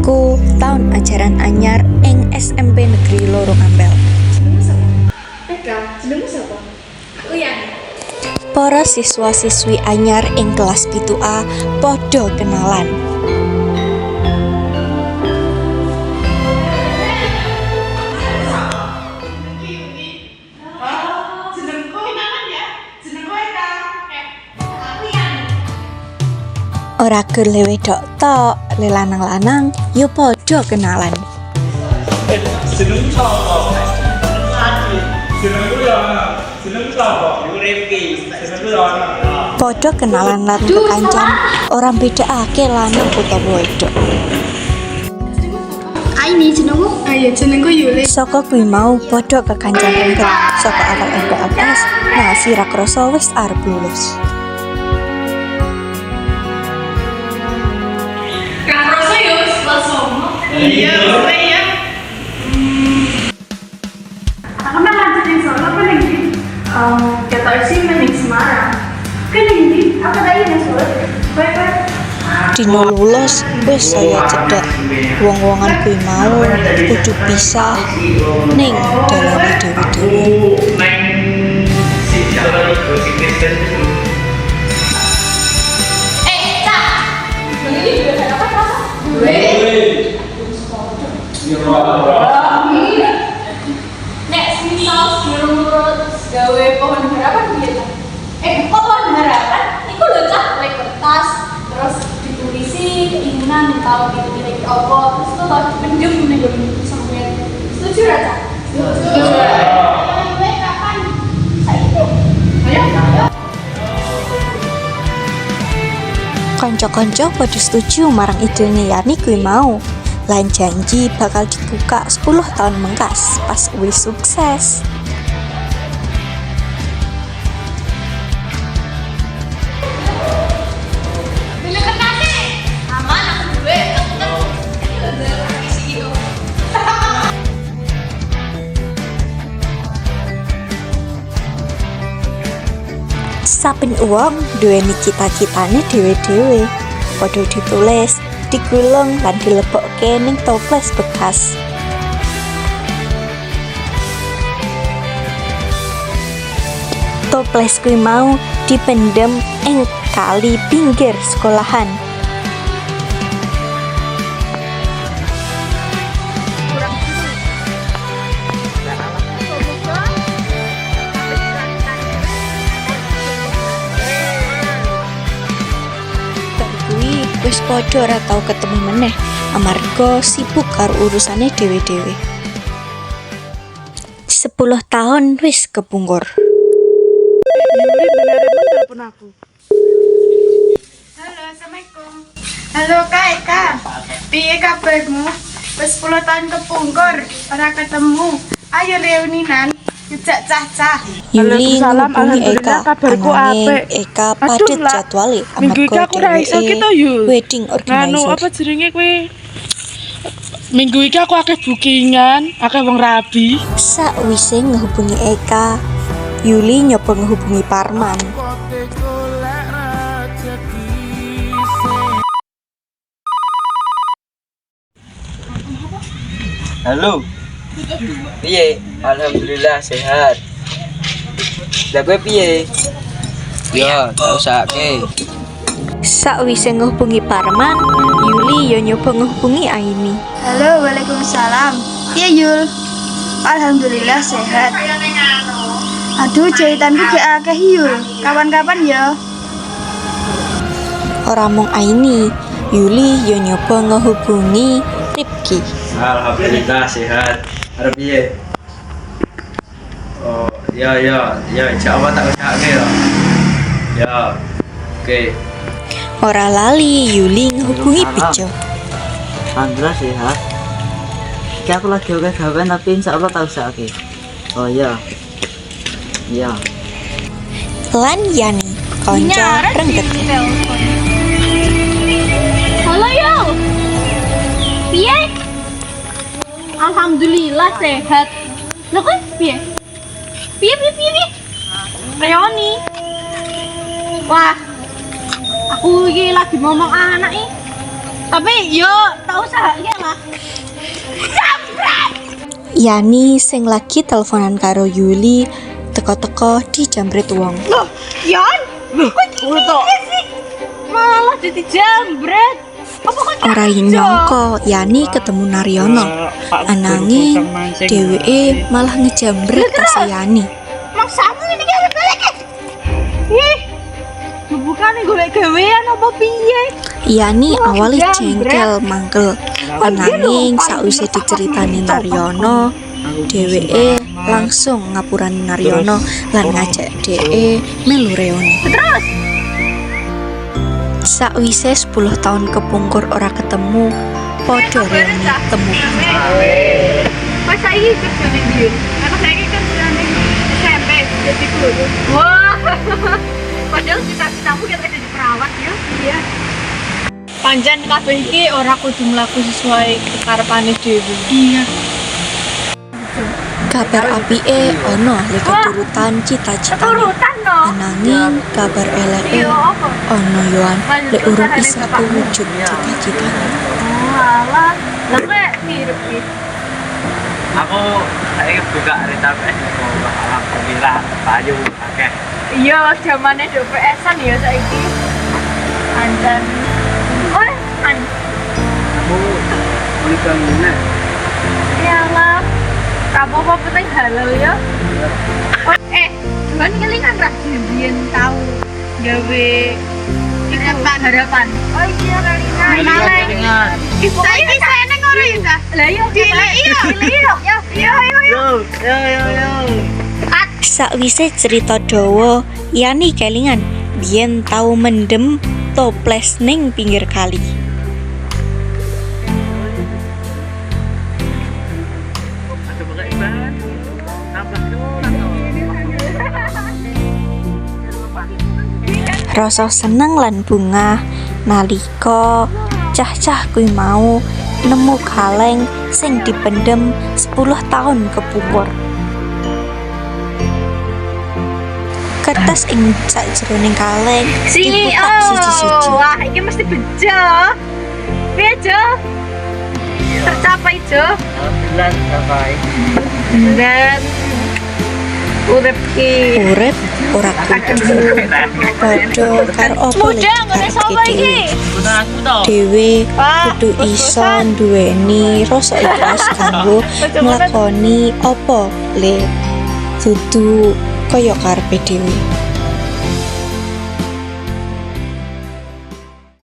iku taun ajaran anyar ing SMP Negeri Loro Ampel. Jenengmu sapa? Jenengmu sapa? Uyan. Para siswa-siswi anyar ing kelas 7A padha kenalan. Ora gele wedok tok, le lanang-lanang yo padha kenalan. Jenengmu sapa? Jenengku ya ana. Jenengmu sapa? Rifki. Jenengku ya ana. Padha kenalan lan kekancan, ora bedakake lanang utawa wedok. Aini jenengmu? Ayo jenengku Yuli. Saka kuwi mau padha kekancan rengket saka awal MPLS, nah sira krasa wis arep lulus. Iya, ya. Aku mah lanjutin Solo apa nih? Kata sih mending Semarang. Kan ini apa tadi yang Solo? Baik. Dino lulus wis saya cedhak. Wong-wongan kuwi mau kudu pisah ning dalane dhewe-dhewe. Nek misal durung gawe pohon harapan piye ta? Kok pohon harapan? Iku lho cah lek kertas terus ditulisi keinginan kalau gitu apa terus itu tak dipendem ning sampeyan. Setuju ra cah? Setuju. Kowe kapan? Saiki. Ayo. Kanca-kanca padha setuju marang idene Yani kuwi mau. Lan janji bakal dibuka 10 tahun mengkas pas wis sukses. Bila kertasnya aman aku duwe isi gitu. Saben wong duweni cita-citane dhewe-dhewe. Padha ditulis, digulung lan dilebokke ning toples bekas. Toples kuwi mau dipendem ing kali pinggir sekolahan. Wis padha ora tau ketemu meneh amarga sibuk karo urusane dhewe-dhewe. 10 tahun wis kepungkur. Yuli beneran telepon aku. Halo, Assalamualaikum. Halo Kak Eka. Piye kabarmu? Wis 10 tahun kepungkur, ora ketemu. Ayo reuninan. Jejak cah-cah. Yuli ngubungi Eka, kabarku ananging apik. Eka Aduh, padet lah. jadwale Minggu iki amarga aku ora iso kita, Yul. wedding Nganu apa organizer. jenenge kowe? Minggu iki aku akeh bookingan, akeh wong rabi. Sakwise ngehubungi Eka, Yuli nyoba ngehubungi Parman. Halo. Piye? Alhamdulillah sehat. Lah kowe piye? Ya, tak usahake. Sakwise ngehubungi Parman, Yuli yo nyoba ngehubungi Aini. Halo, Waalaikumsalam. Piye Yul? Alhamdulillah sehat. Aduh, jahitanku gak akeh Yul. Kapan-kapan ya. Ora mung Aini, Yuli yo nyoba ngehubungi Rifki. Alhamdulillah sehat. Arep piye? Oh, ya, insya Allah tak usahake ya. Ya. Oke. Ora lali Yuli ngehubungi Bejo. Alhamdulillah sehat. Iki aku lagi oke gawean tapi insya Allah tak usahake. Oh iya. Iya. Lan Yani, konco rengket. Halo yo. Piye? Alhamdulillah sehat. Lah kok piye? Piye? Reoni. Wah. Aku iki lagi ngomong anak Tapi yo tak usah ya lah. Yani sing lagi teleponan karo Yuli teko-teko dijambret wong. Loh, Yan? Kok sih? Malah jadi jambret. Apa kok Ora nyangka Yani ketemu Naryono. Ananging dheweke malah ngejambret tas Yani. maksamu ini kan balik. Ih. Bukane golek gawean apa piye? Yani awalnya jengkel mangkel. Ananging sausé diceritani Naryono, dheweke langsung ngapurani Naryono lan ngajak dhek melu reuni. Terus Sakwise 10 tahun kepungkur ora ketemu, padha reuni temu. pas saiki kerja ning ndi? Aku saiki kerja ning SMP jadi guru. Wah. Padahal cita-citamu kan ada di perawat ya. Iya. Panjen kabeh iki ora kudu mlaku sesuai karepane dhewe. Iya. Kabar apike ana lek keturutan cita-citane. Turutan no. Ananging kabar eleke Iya apa? ana yoan lek urung bisa wujud cita-citane. Alah, lah nek mirip iki. Aku saiki buka cerita PS kok alhamdulillah payu akeh. Iya, zamane do PS-an ya saiki. Anjan. Oh, an. Aku kuliah mana? Iyalah. Kamu apa penting halal ya? Oh, cuman ngelingan ra biyen tahu gawe harapan. Oh iya kelingan. Saiki seneng ora ya, Kak? Lah iya, iya. Yo. Sakwise cerita dawa, Yani kelingan biyen tau mendem toples ning pinggir kali. Ada pakai ban. Tambah Rasa seneng lan bunga nalika cah-cah kuwi mau nemu kaleng sing dipendem 10 tahun kepungkur. Kertas ing sakjroning kaleng dibuka siji-siji. Wah, ini mesti bejo. Piye, Jo? Tercapai, Jo. Alhamdulillah tercapai. Dan urip ki Urip ora kudu padha karo apa mudah ngene sapa iki? dhewe Pak, kudu iso duweni rasa ikhlas kanggo nglakoni apa le dudu kaya karepe dhewe.